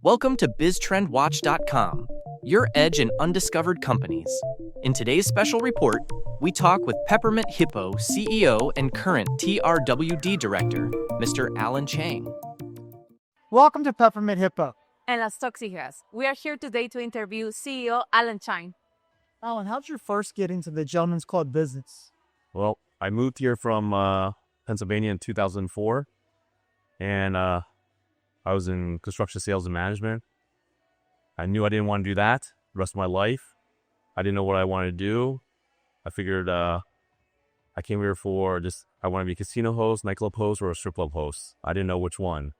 Welcome to BizTrendWatch.com, your edge in undiscovered companies. In today's special report, we talk with Peppermint Hippo CEO and current TRWD Director, Mr. Alan Chang. Welcome to Peppermint Hippo. And Las Tóxicas. We are here today to interview CEO Alan Chang. Alan, how'd you first get into the Gentlemen's Club business? Well, I moved here from Pennsylvania in 2004, and I was in construction sales and management. I knew I didn't want to do that the rest of my life. I didn't know what I wanted to do. I figured I came here for I want to be a casino host, nightclub host, or a strip club host. I didn't know which one.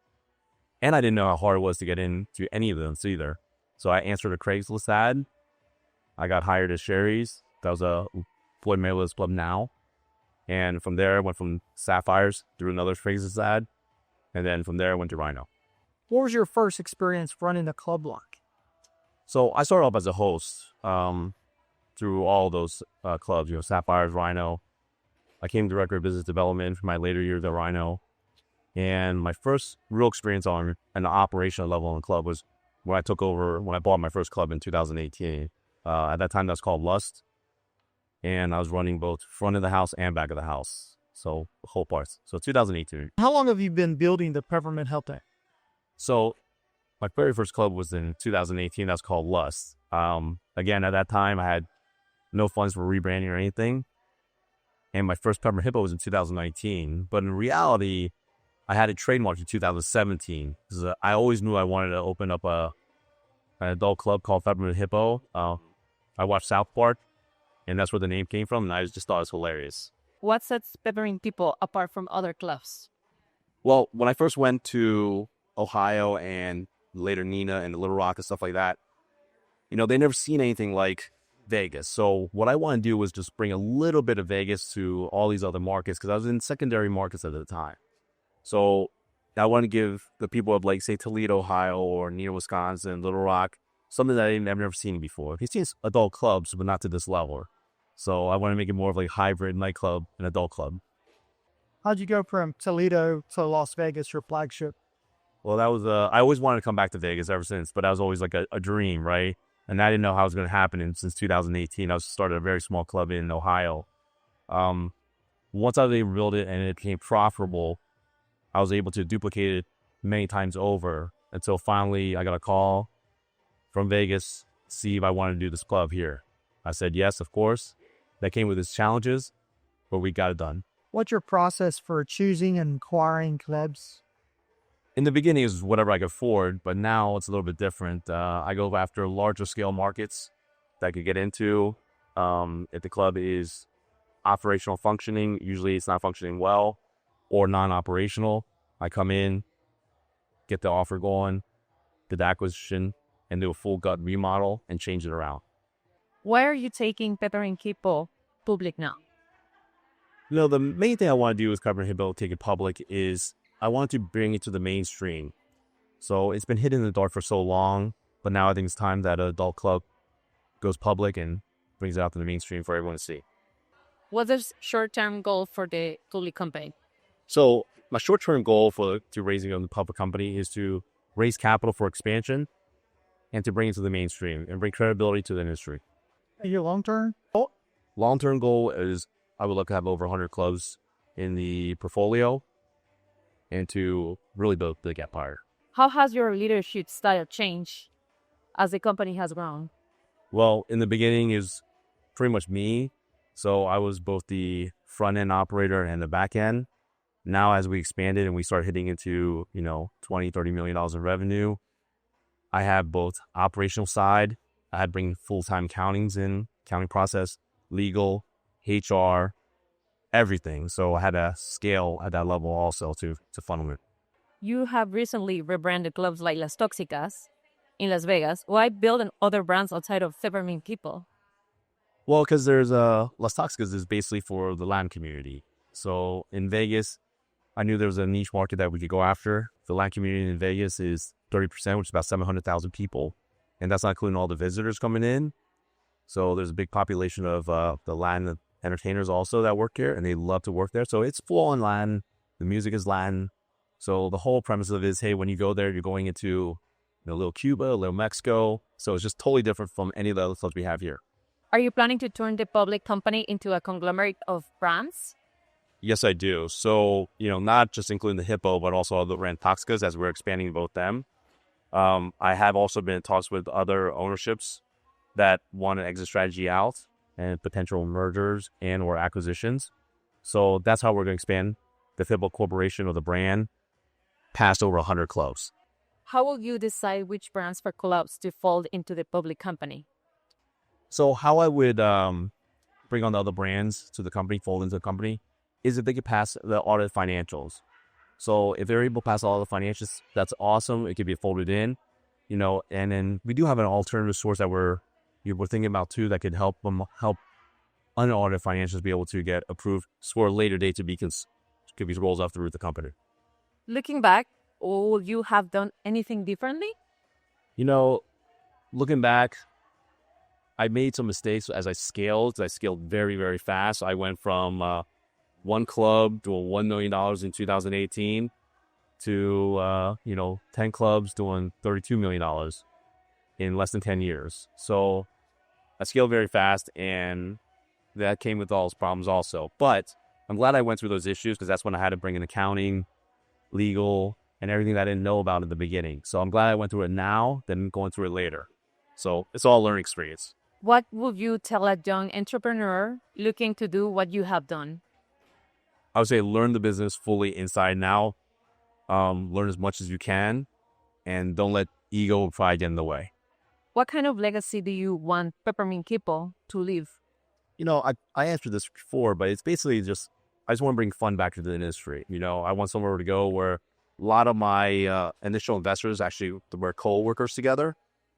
And I didn't know how hard it was to get into any of them either. So I answered a Craigslist ad. I got hired at Sherry's. That was a Floyd Mayweather's club now. And from there, I went from Sapphires through another Craigslist ad. And then from there, I went to Rhino. What was your first experience running a club like? So I started off as a host through all those clubs, Sapphires, Rhino. I came director of business development for my later years at Rhino. And my first real experience on an operational level in the club was when I bought my first club in 2018. At that time, that's called Lust. And I was running both front of the house and back of the house. So whole parts. So 2018. How long have you been building the Peppermint Hippo? So my very first club was in 2018. That's called Lust. Again, at that time, I had no funds for rebranding or anything. And my first Peppermint Hippo was in 2019. But in reality, I had it trademarked in 2017. Because I always knew I wanted to open up an adult club called Peppermint Hippo. I watched South Park, and that's where the name came from. And I just thought it was hilarious. What sets Peppermint Hippo apart from other clubs? Well, when I first went to Ohio and later Neenah and Little Rock and stuff like that, they never seen anything like Vegas. So what I want to do was just bring a little bit of Vegas to all these other markets because I was in secondary markets at the time. So I want to give the people of say Toledo, Ohio, or Neenah, Wisconsin, Little Rock, something that I've never seen before. He's seen adult clubs, but not to this level. So I want to make it more of a hybrid nightclub and adult club. How'd you go from Toledo to Las Vegas, your flagship? Well, that was I always wanted to come back to Vegas ever since, but that was always like a dream, right? And I didn't know how it was going to happen. And since 2018, I started a very small club in Ohio. Once I was able to build it and it became profitable, I was able to duplicate it many times over until finally I got a call from Vegas to see if I wanted to do this club here. I said yes, of course. That came with its challenges, but we got it done. What's your process for choosing and acquiring clubs? In the beginning, it was whatever I could afford, but now it's a little bit different. I go after larger scale markets that I could get into. If the club is operational functioning, usually it's not functioning well, or non-operational, I come in, get the offer going, get the acquisition, and do a full gut remodel and change it around. Why are you taking Peppermint Hippo public now? The main thing I want to do with Peppermint Hippo, take it public, is I want to bring it to the mainstream. So it's been hidden in the dark for so long, but now I think it's time that an adult club goes public and brings it out to the mainstream for everyone to see. What's the short-term goal for the public company? So my short-term goal to raising a public company is to raise capital for expansion and to bring it to the mainstream and bring credibility to the industry. And your long-term? Long-term goal is I would like to have over 100 clubs in the portfolio and to really build a big empire. How has your leadership style changed as the company has grown? Well, in the beginning, it was pretty much me. So I was both the front-end operator and the back-end. Now, as we expanded and we start hitting into, $20, $30 million in revenue, I have both operational side. I had to bring full-time accounting process, legal, HR, everything. So I had to scale at that level also to funnel it. You have recently rebranded clubs like Las Tóxicas in Las Vegas. Why build other brands outside of Peppermint Hippo? Well, because there's Las Tóxicas is basically for the Latin community. So in Vegas, I knew there was a niche market that we could go after. The Latin community in Vegas is 30%, which is about 700,000 people. And that's not including all the visitors coming in. So there's a big population of the Latin entertainers also that work here, and they love to work there. So it's full on Latin. The music is Latin. So the whole premise of it is, hey, when you go there, you're going into a little Cuba, a little Mexico. So it's just totally different from any of the other clubs we have here. Are you planning to turn the public company into a conglomerate of brands? Yes, I do. So, not just including the Hippo, but also other brand Toxicas as we're expanding both them. I have also been in talks with other ownerships that want an exit strategy out and potential mergers and or acquisitions. So that's how we're going to expand the Hippo Corporation or the brand past over 100 clubs. How will you decide which brands for clubs to fold into the public company? So how I would bring on the other brands to the company, fold into the company, is if they could pass the audit financials. So if they're able to pass all the financials, that's awesome. It could be folded in, and then we do have an alternative source that we're thinking about too that could help unaudited financials be able to get approved for a later date to be rolls off through the company. Looking back, would you have done anything differently? Looking back, I made some mistakes as I scaled. I scaled very, very fast. I went from one club doing $1 million in 2018 to 10 clubs doing $32 million in less than 10 years. So I scaled very fast, and that came with all its problems also. But I'm glad I went through those issues because that's when I had to bring in accounting, legal, and everything that I didn't know about in the beginning. So I'm glad I went through it now than going through it later. So it's all a learning experience. What would you tell a young entrepreneur looking to do what you have done? I would say learn the business fully inside and out. Learn as much as you can, and don't let ego or pride get in the way. What kind of legacy do you want Peppermint Hippo to leave? I answered this before, but it's basically just, I just want to bring fun back to the industry. I want somewhere to go where a lot of my initial investors actually were co-workers together.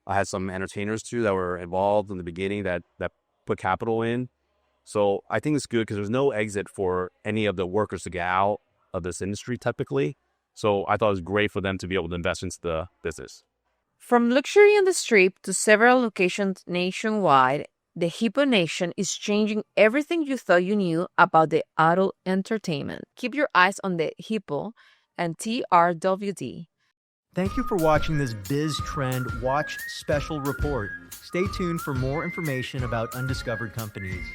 I had some entertainers too that were involved in the beginning that put capital in. So I think it's good because there's no exit for any of the workers to get out of this industry typically. So I thought it was great for them to be able to invest into the business. From luxury on the strip to several locations nationwide, the Hippo Nation is changing everything you thought you knew about the adult entertainment. Keep your eyes on the Hippo and TRWD. Thank you for watching this BizTrendWatch special report. Stay tuned for more information about undiscovered companies.